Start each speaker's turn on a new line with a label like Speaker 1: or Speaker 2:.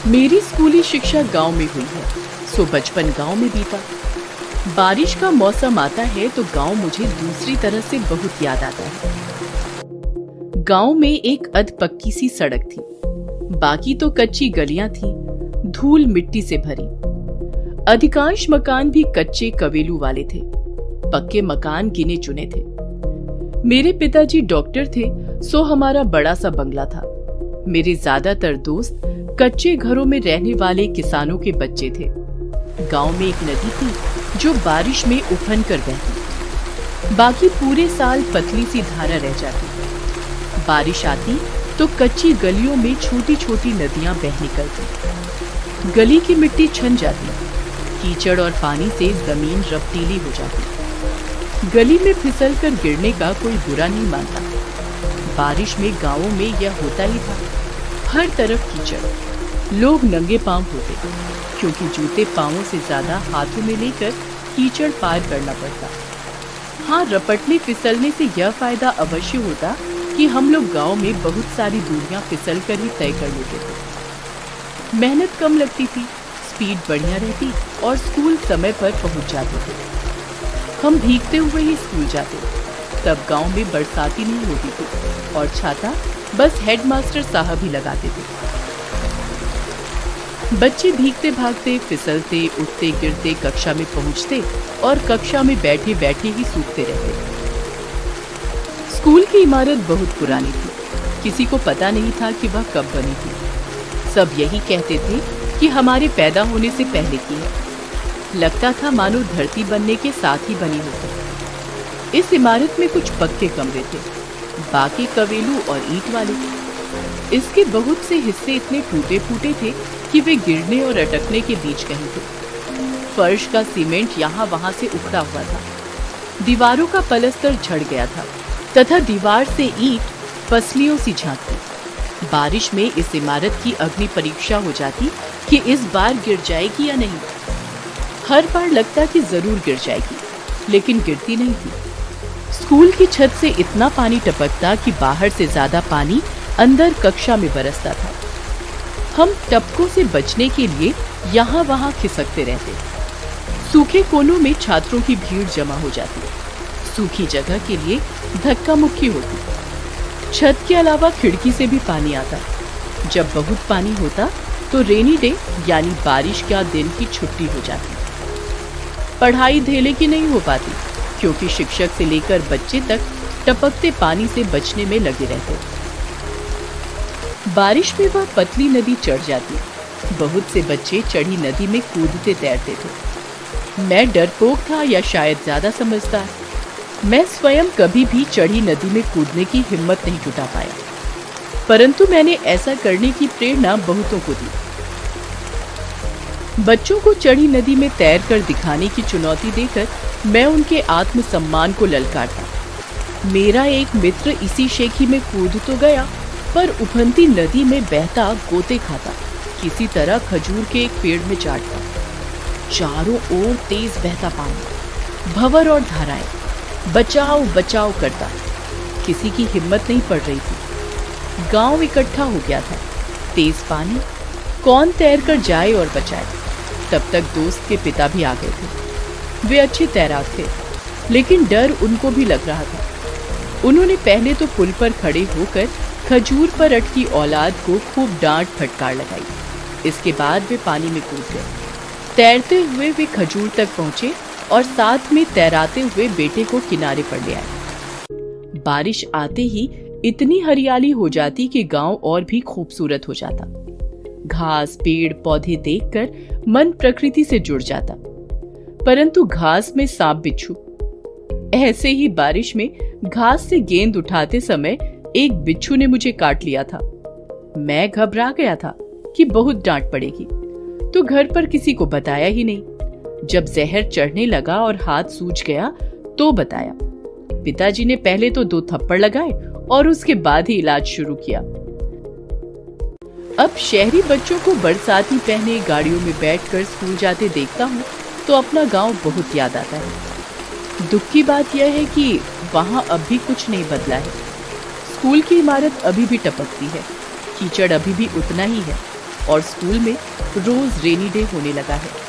Speaker 1: मेरी स्कूली शिक्षा गांव में हुई है, सो बचपन गांव में बीता। बारिश का मौसम आता है तो गांव मुझे दूसरी तरह से बहुत याद आता है। गांव में एक अध पक्की सी सड़क थी, बाकी तो कच्ची गलियां थी, धूल मिट्टी से भरी। अधिकांश मकान भी कच्चे कवेलू वाले थे, पक्के मकान गिने चुने थे। मेरे पिताजी डॉक्टर थे, सो हमारा बड़ा सा बंगला था। मेरे ज्यादातर दोस्त कच्चे घरों में रहने वाले किसानों के बच्चे थे। गांव में एक नदी थी जो बारिश में उफन कर बहती, बाकी पूरे साल पतली सी धारा रह जाती। बारिश आती तो कच्ची गलियों में छोटी छोटी नदियां बह निकलती। गली की मिट्टी छन जाती, कीचड़ और पानी से जमीन रफ्तीली हो जाती। गली में फिसल कर गिरने का कोई बुरा नहीं मानता। बारिश में गांवों में यह होता ही था। हर तरफ कीचड़, लोग नंगे पांव होते, क्योंकि जूते पांवों से ज्यादा हाथों में लेकर कीचड़ पार करना पड़ता। हाँ, रपटने फिसलने से यह फायदा अवश्य होता कि हम लोग गांव में बहुत सारी दूरियां फिसल कर ही तय कर लेते थे। मेहनत कम लगती थी, स्पीड बढ़िया रहती और स्कूल समय पर पहुंच जाते थे। हम भीगते हुए ही स्कूल जाते। तब गांव में बरसाती नहीं होती थी और छाता बस हेडमास्टर साहब ही लगाते थे। बच्चे भीगते भागते, फिसलते, उठते गिरते कक्षा में पहुंचते और कक्षा में बैठे बैठे ही सूखते रहते। स्कूल की इमारत बहुत पुरानी थी, किसी को पता नहीं था कि वह कब बनी थी। सब यही कहते थे कि हमारे पैदा होने से पहले की है। लगता था मानो धरती बनने के साथ ही बनी होती। इस इमारत में कुछ पक्के कमरे थे, बाकी कवेलू और ईंट वाले। इसके बहुत से हिस्से इतने टूटे फूटे थे कि वे गिरने और अटकने के बीच कहीं थे। फर्श का सीमेंट यहाँ वहां से उखड़ा हुआ था। दीवारों का पलस्तर झड़ गया था तथा दीवार से ईंट पसलियों सी झांकती। बारिश में इस इमारत की अग्नि परीक्षा हो जाती कि इस बार गिर जाएगी या नहीं। हर बार लगता कि जरूर गिर जाएगी, लेकिन गिरती नहीं थी। स्कूल की छत से इतना पानी टपकता कि बाहर से ज्यादा पानी अंदर कक्षा में बरसता था। हम टपकों से बचने के लिए यहाँ वहाँ खिसकते रहते। सूखे कोनों में छात्रों की भीड़ जमा हो जाती। सूखी जगह के लिए धक्का मुक्की होती। छत के अलावा खिड़की से भी पानी आता। जब बहुत पानी होता तो रेनी डे यानी बारिश का दिन की छुट्टी हो जाती। पढ़ाई धेले की नहीं हो पाती, क्योंकि शिक्षक से लेकर बच्चे तक टपकते पानी से बचने में लगे रहते। बारिश में वह पतली नदी चढ़ जाती। बहुत से बच्चे चढ़ी नदी में कूदते तैरते थे। मैं डरपोक था या शायद ज्यादा समझदार। मैं स्वयं कभी भी चढ़ी नदी में कूदने की हिम्मत नहीं जुटा पाया, परंतु मैंने ऐसा करने की प्रेरणा बहुतों को दी। बच्चों को चढ़ी नदी में तैरकर दिखाने की चुनौती देकर मैं उनके आत्मसम्मान को ललकारता। मेरा एक मित्र इसी शेखी में कूद तो गया, पर उफनती नदी में बहता गोते खाता, किसी तरह खजूर के एक पेड़ में चाटता। चारों ओर तेज बहता पानी, भंवर और धाराएं, बचाओ बचाओ करता। किसी की हिम्मत नहीं पड़ रही थी। गांव इकट्ठा हो गया था। तेज पानी, कौन तैरकर जाए और बचाए। तब तक दोस्त के पिता भी आ गए थे। वे अच्छे तैराक थे, लेकिन डर उनको भी लग रहा था। उन्होंने पहले तो पुल पर खड़े होकर खजूर पर अटकी औलाद को खूब डांट फटकार लगाई। इसके बाद वे पानी में कूद गए। तैरते हुए वे खजूर तक पहुंचे और साथ में तैराते हुए बेटे को किनारे पर ले आए। बारिश आते ही इतनी हरियाली हो जाती कि गांव और भी खूबसूरत हो जाता। घास, पेड़, पौधे देखकर मन प्रकृति से जुड़ जाता। परंतु घास में सांप बिच्छू। ऐसे ही बारिश में घास से गेंद उठाते समय एक बिच्छू ने मुझे काट लिया था। मैं घबरा गया था कि बहुत डांट पड़ेगी, तो घर पर किसी को बताया ही नहीं। जब जहर चढ़ने लगा और हाथ सूज गया तो बताया। पिताजी ने पहले तो 2 थप्पड़ लगाए और उसके बाद ही इलाज शुरू किया। अब शहरी बच्चों को बरसाती पहने गाड़ियों में बैठकर स्कूल जाते देखता हूँ तो अपना गांव बहुत याद आता है। दुख की बात यह है कि वहाँ अब भी कुछ नहीं बदला है। स्कूल की इमारत अभी भी टपकती है, कीचड़ अभी भी उतना ही है, और स्कूल में रोज रेनी डे होने लगा है।